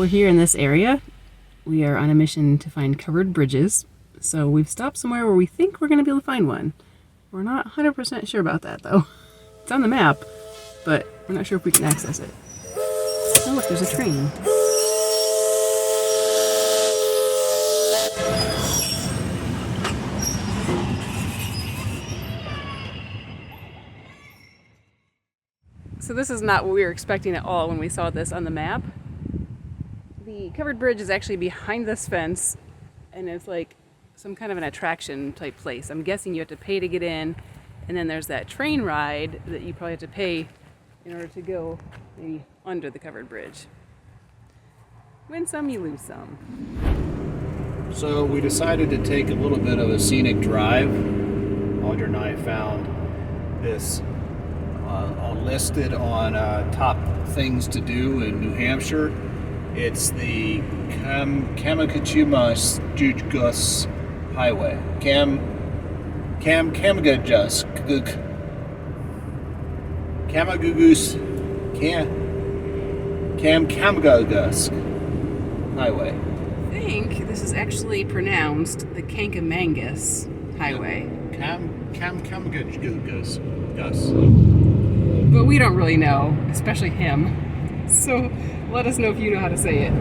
we're here in this area. We are on a mission to find covered bridges. So we've stopped somewhere where we think we're going to be able to find one. We're not 100% sure about that though. It's on the map, but we're not sure if we can access it. Oh look, there's a train. So this is not what we were expecting at all when we saw this on the map. The covered bridge is actually behind this fence, and it's like some kind of an attraction type place. I'm guessing you have to pay to get in, and then there's that train ride that you probably have to pay in order to go maybe under the covered bridge. Win some, you lose some. So we decided to take a little bit of a scenic drive. Audrey and I found this listed on top things to do in New Hampshire. It's the Kancamagus Highway. Kancamagus Highway. I think this is actually pronounced the Kancamagus Highway. Kancamagus. But we don't really know, especially him. So let us know if you know how to say it.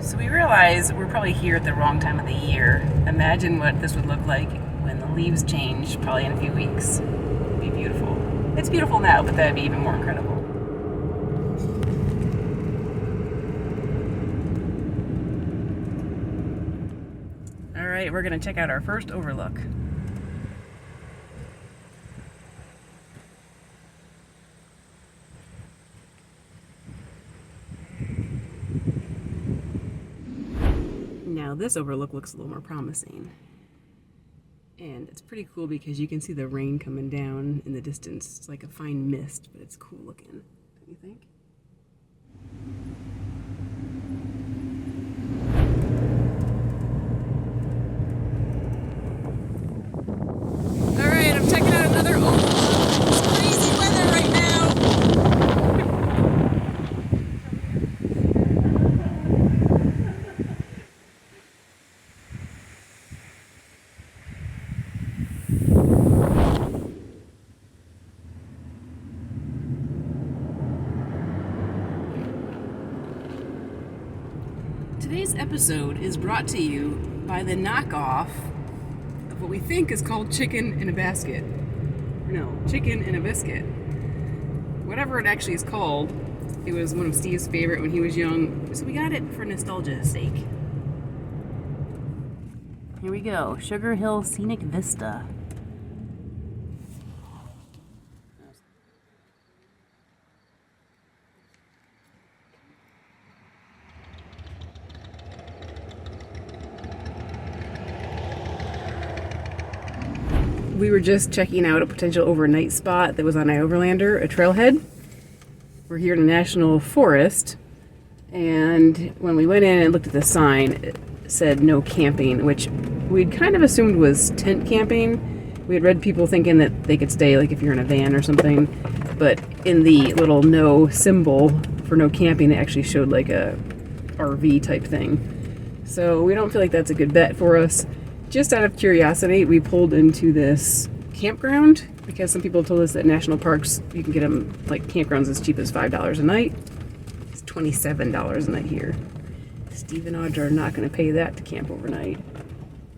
So we realize we're probably here at the wrong time of the year. Imagine what this would look like when the leaves change, probably in a few weeks. It'd be beautiful. It's beautiful now, but that'd be even more incredible. All right, we're gonna check out our first overlook. Now this overlook looks a little more promising. And it's pretty cool because you can see the rain coming down in the distance. It's like a fine mist, but it's cool looking, don't you think? All right, I'm checking out another overlook. It's crazy weather right now. Today's episode is brought to you by the knockoff of what we think is called chicken in a basket. No, chicken in a biscuit. Whatever it actually is called, it was one of Steve's favorite when he was young, so we got it for nostalgia's sake. Here we go, Sugar Hill Scenic Vista. We were just checking out a potential overnight spot that was on Overlander, a trailhead. We're here in a national forest, and when we went in and looked at the sign, it said no camping, which we'd kind of assumed was tent camping. We had read people thinking that they could stay like if you're in a van or something, but in the little no symbol for no camping, it actually showed like a RV type thing. So we don't feel like that's a good bet for us. Just out of curiosity, we pulled into this campground because some people told us that national parks, you can get them like campgrounds as cheap as $5 a night. It's $27 a night here. Steve and Audra are not going to pay that to camp overnight.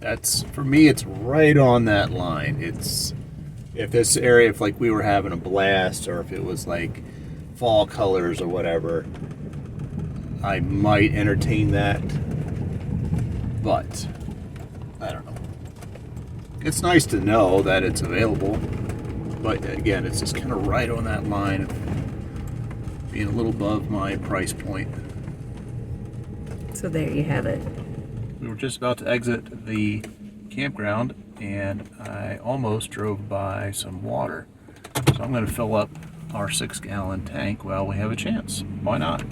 That's, for me, it's right on that line. It's, if this area, if like we were having a blast, or if it was like fall colors or whatever, I might entertain that. But I don't know. It's nice to know that it's available, but again, it's just kind of right on that line of being a little above my price point. So there you have it. We were just about to exit the campground, and I almost drove by some water. So I'm going to fill up our 6-gallon tank while we have a chance. Why not?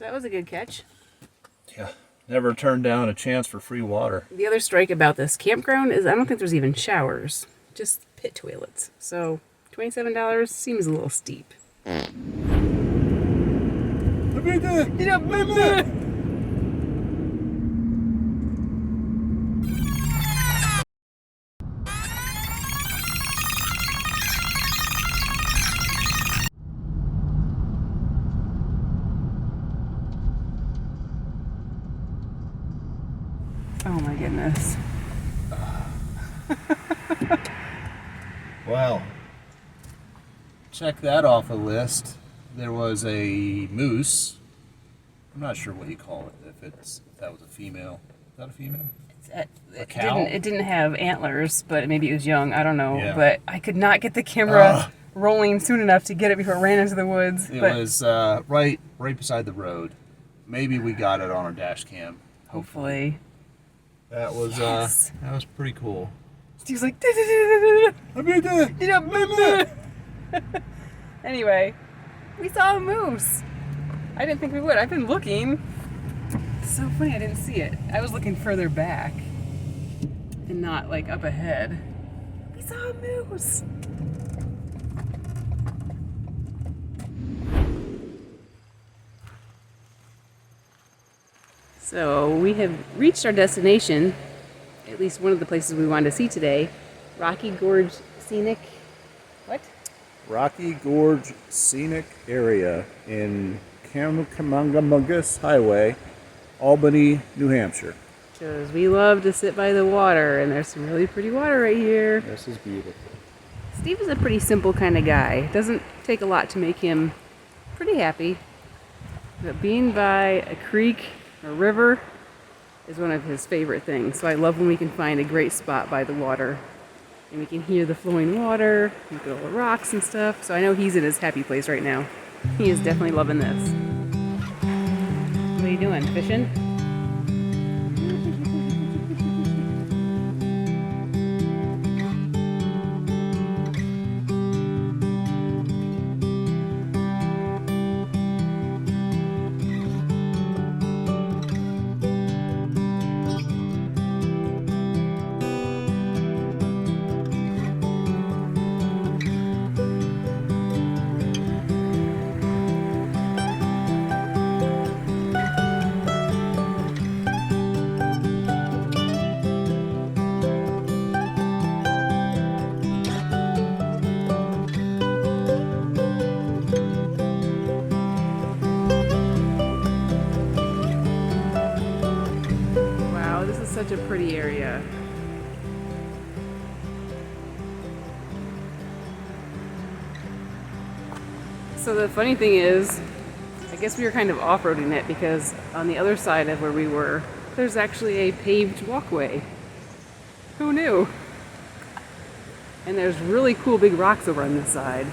So that was a good catch. Yeah. Never turned down a chance for free water. The other strike about this campground is I don't think there's even showers, just pit toilets. So $27 seems a little steep. Oh my goodness. Well, check that off the list. There was a moose. I'm not sure what you call it. If that was a female. Is that a female? A cow? It didn't have antlers, but maybe it was young. I don't know. Yeah. But I could not get the camera rolling soon enough to get it before it ran into the woods. It was right beside the road. Maybe we got it on our dash cam. Hopefully. That was Yes. that was pretty cool. Steve's like, anyway, we saw a moose. I didn't think we would. I've been looking. It's so funny I didn't see it. I was looking further back and not like up ahead. We saw a moose. So we have reached our destination, at least one of the places we wanted to see today, Rocky Gorge Scenic, Rocky Gorge Scenic Area in Kancamagus Highway, Albany, New Hampshire. Because we love to sit by the water, and there's some really pretty water right here. This is beautiful. Steve is a pretty simple kind of guy. Doesn't take a lot to make him pretty happy. But being by a creek or river is one of his favorite things. So I love when we can find a great spot by the water and we can hear the flowing water, look at all the rocks and stuff. So I know he's in his happy place right now. He is definitely loving this. What are you doing? Fishing? Such a pretty area. So the funny thing is, I guess we were kind of off-roading it because on the other side of where we were, there's actually a paved walkway. Who knew? And there's really cool big rocks over on this side.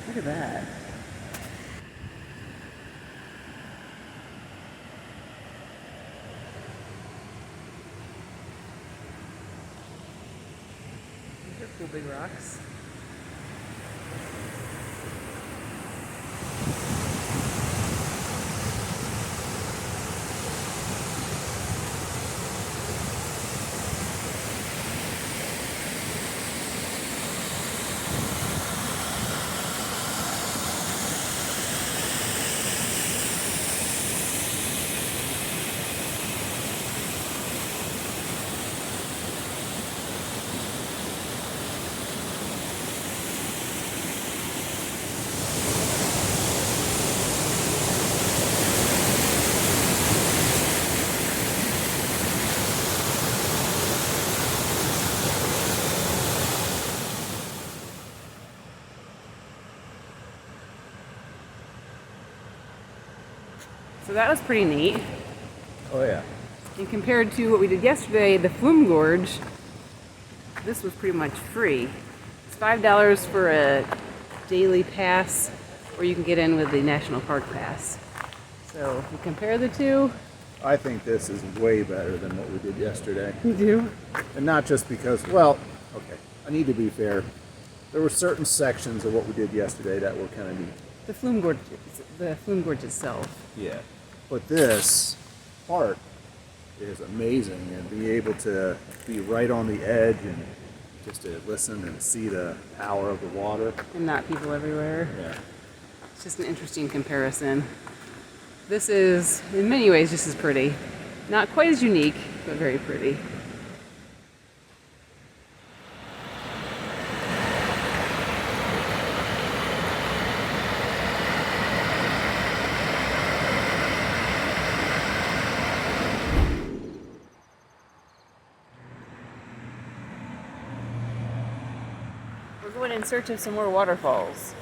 Look at that. Cool big rocks. So that was pretty neat. Oh yeah. And compared to what we did yesterday, the Flume Gorge, this was pretty much free. It's $5 for a daily pass, or you can get in with the National Park Pass. So if you compare the two. I think this is way better than what we did yesterday. You do? And not just because, well, okay, I need to be fair. There were certain sections of what we did yesterday that were kind of neat. The Flume Gorge itself. Yeah. But this park is amazing, and be able to be right on the edge and just to listen and see the power of the water. And not people everywhere. Yeah. It's just an interesting comparison. This is, in many ways, just as pretty. Not quite as unique, but very pretty. We're going in search of some more waterfalls.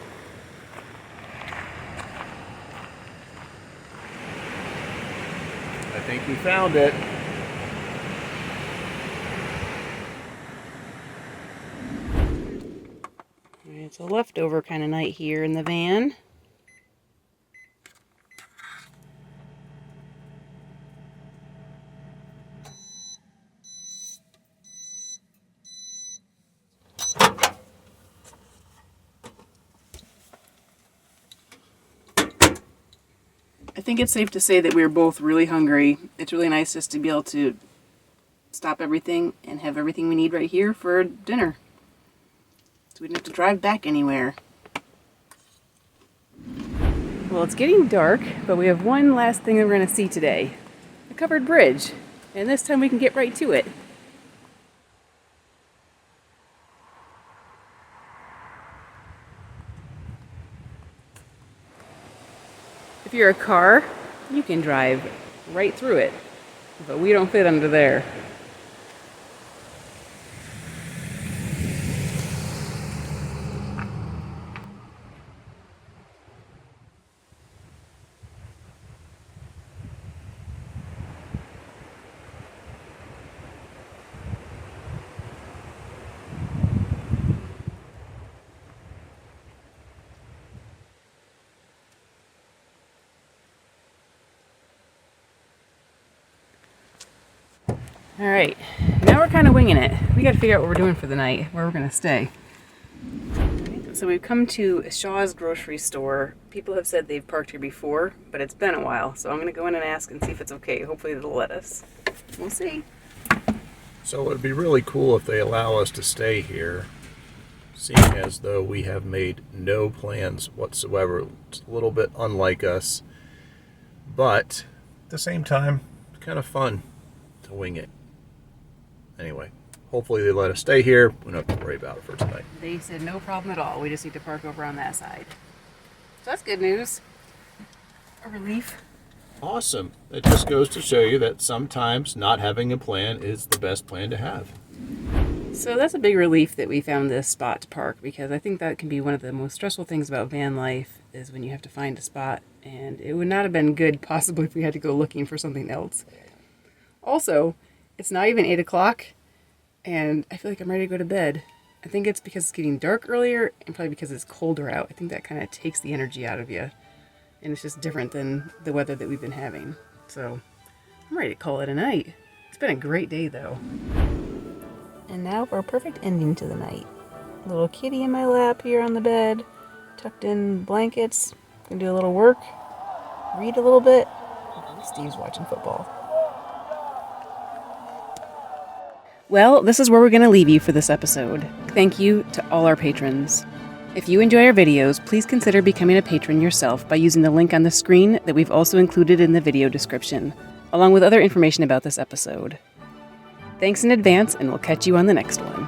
I think we found it. It's a leftover kind of night here in the van. I think it's safe to say that we're both really hungry. It's really nice just to be able to stop everything and have everything we need right here for dinner. So we didn't have to drive back anywhere. Well, it's getting dark, but we have one last thing that we're going to see today. A covered bridge. And this time we can get right to it. If you're a car, you can drive right through it, but we don't fit under there. All right, now we're kind of winging it. We got to figure out what we're doing for the night, where we're going to stay. So we've come to Shaw's grocery store. People have said they've parked here before, but it's been a while. So I'm going to go in and ask and see if it's okay. Hopefully they'll let us. We'll see. So it would be really cool if they allow us to stay here, seeing as though we have made no plans whatsoever. It's a little bit unlike us, but at the same time, it's kind of fun to wing it. Anyway, hopefully they let us stay here. We don't have to worry about it for tonight. They said no problem at all. We just need to park over on that side. So that's good news. A relief. Awesome. It just goes to show you that sometimes not having a plan is the best plan to have. So that's a big relief that we found this spot to park, because I think that can be one of the most stressful things about van life is when you have to find a spot, and it would not have been good possibly if we had to go looking for something else. Also, it's not even 8 o'clock, and I feel like I'm ready to go to bed. I think it's because it's getting dark earlier, and probably because it's colder out. I think that kind of takes the energy out of you, and it's just different than the weather that we've been having. So I'm ready to call it a night. It's been a great day, though. And now for a perfect ending to the night. Little kitty in my lap here on the bed, tucked in blankets. Gonna do a little work, read a little bit. Steve's watching football. Well, this is where we're going to leave you for this episode. Thank you to all our patrons. If you enjoy our videos, please consider becoming a patron yourself by using the link on the screen that we've also included in the video description, along with other information about this episode. Thanks in advance, and we'll catch you on the next one.